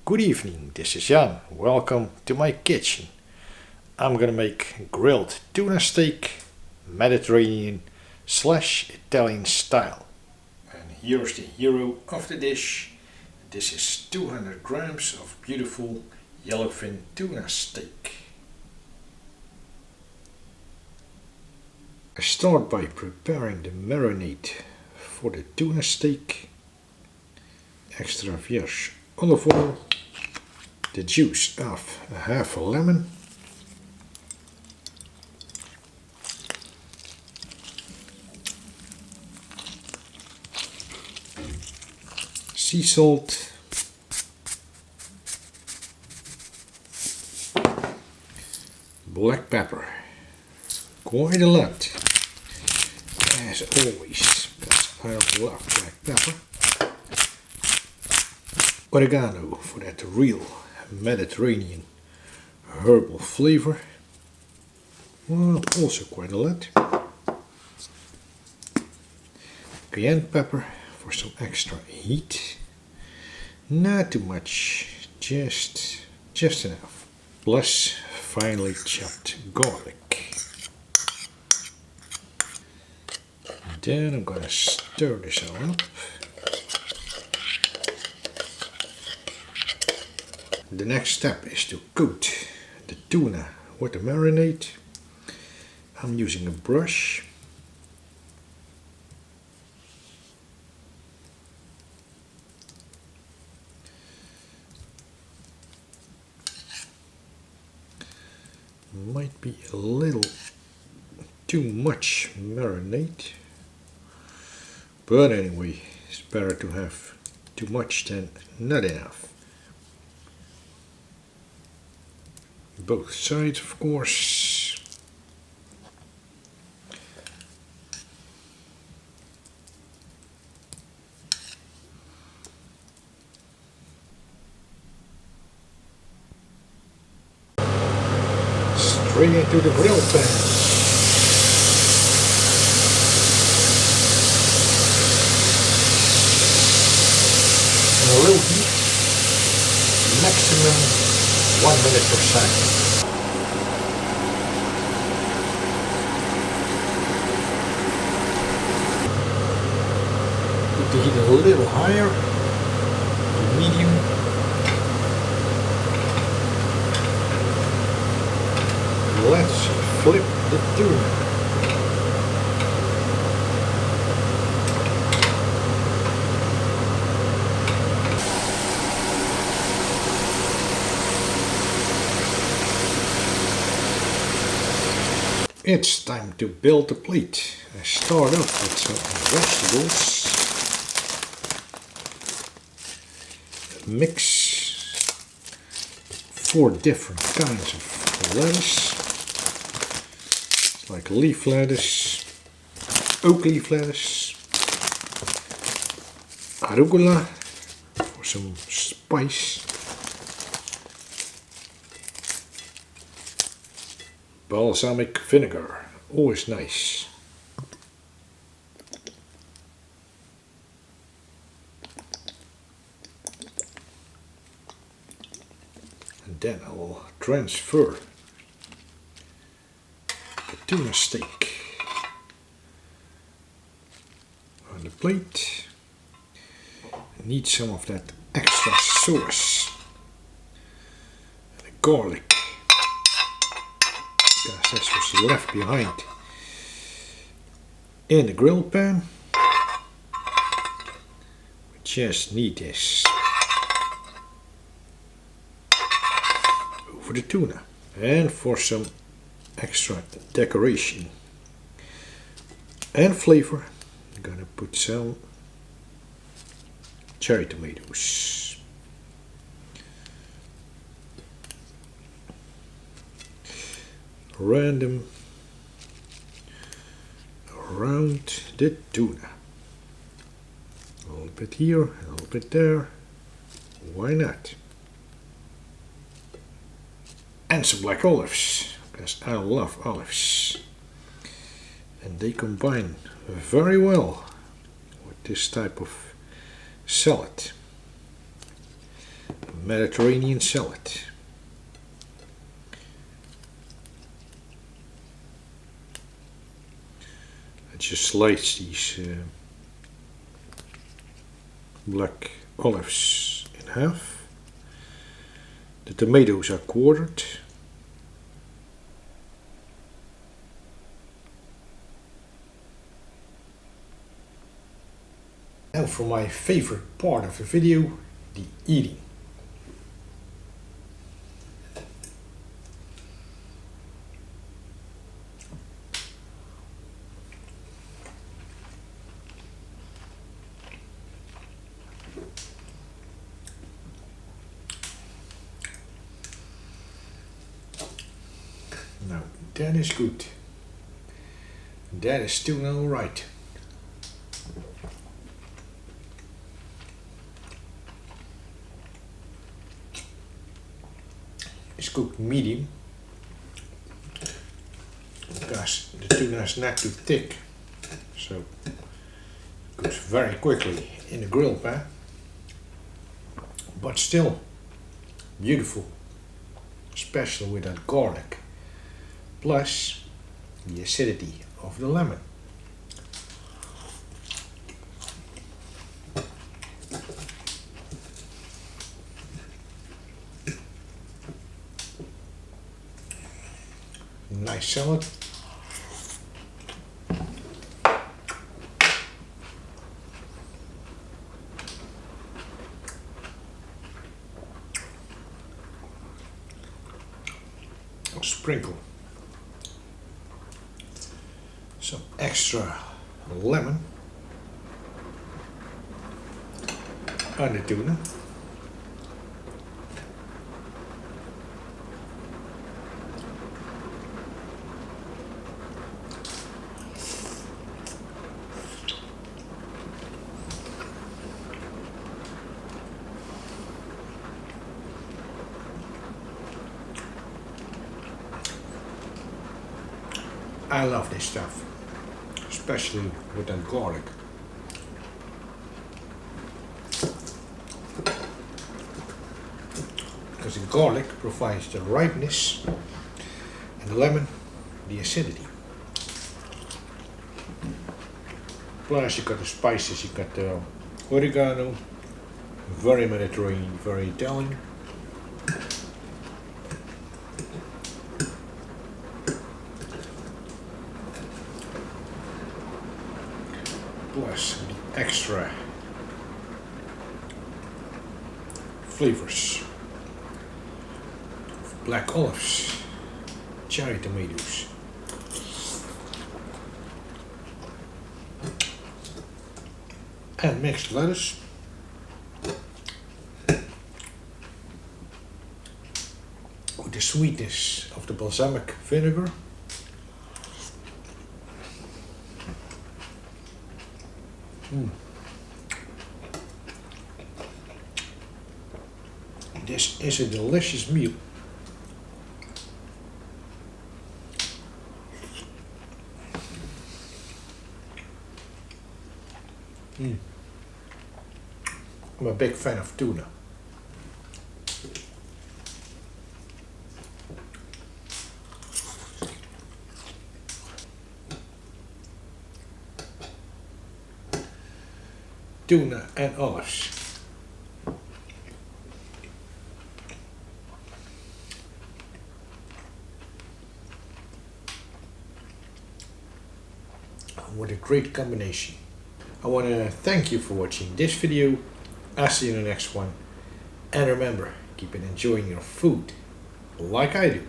Good evening, this is Jan. Welcome to my kitchen. I'm gonna make grilled tuna steak, Mediterranean / Italian style. And here's the hero of the dish. This is 200 grams of beautiful yellowfin tuna steak. I start by preparing the marinade for the tuna steak. Extra virgin olive oil, the juice of a half a lemon, sea salt, black pepper, quite a lot, as always, because I love black pepper. Oregano for that real Mediterranean herbal flavor. Well, also quite a lot. Cayenne pepper for some extra heat. Not too much, just enough. Plus finely chopped garlic. And then I'm gonna stir this all up. The next step is to coat the tuna with the marinade. I'm using a brush. Might be a little too much marinade, but anyway, it's better to have too much than not enough. Both sides, of course. Straight into the grill pan. On a low heat, maximum 1 minute per second. Put the heat a little higher, to medium. Let's flip the tuna. It's time to build the plate. I start off with some vegetables. Mix 4 different kinds of lettuce. It's like leaf lettuce, oak leaf lettuce, arugula for some spice, balsamic vinegar, always nice. And then I will transfer the tuna steak on the plate. I need some of that extra sauce and the garlic. Because this was left behind in the grill pan. We just need this over the tuna. And for some extra decoration and flavor, I'm gonna put some cherry tomatoes. Random around the tuna. A little bit here, a little bit there. Why not? And some black olives, because I love olives. And they combine very well with this type of salad. Mediterranean salad. I just slice these black olives in half. The tomatoes are quartered. Now for my favorite part of the video, the eating. Now that is good. That is still all right. It's cooked medium because the tuna is not too thick, so it cooks very quickly in the grill pan, but still beautiful, especially with that garlic plus the acidity of the lemon. Nice salad. I'll sprinkle some extra lemon on the tuna. I love this stuff, especially with that garlic. Because the garlic provides the ripeness and the lemon the acidity. Plus you got the spices, you got the oregano, very Mediterranean, very Italian. Plus the extra flavors of black olives, cherry tomatoes, and mixed lettuce. With the sweetness of the balsamic vinegar. This is a delicious meal. I'm a big fan of tuna. Tuna and olives. What a great combination. I want to thank you for watching this video. I'll see you in the next one. And remember, keep on enjoying your food like I do.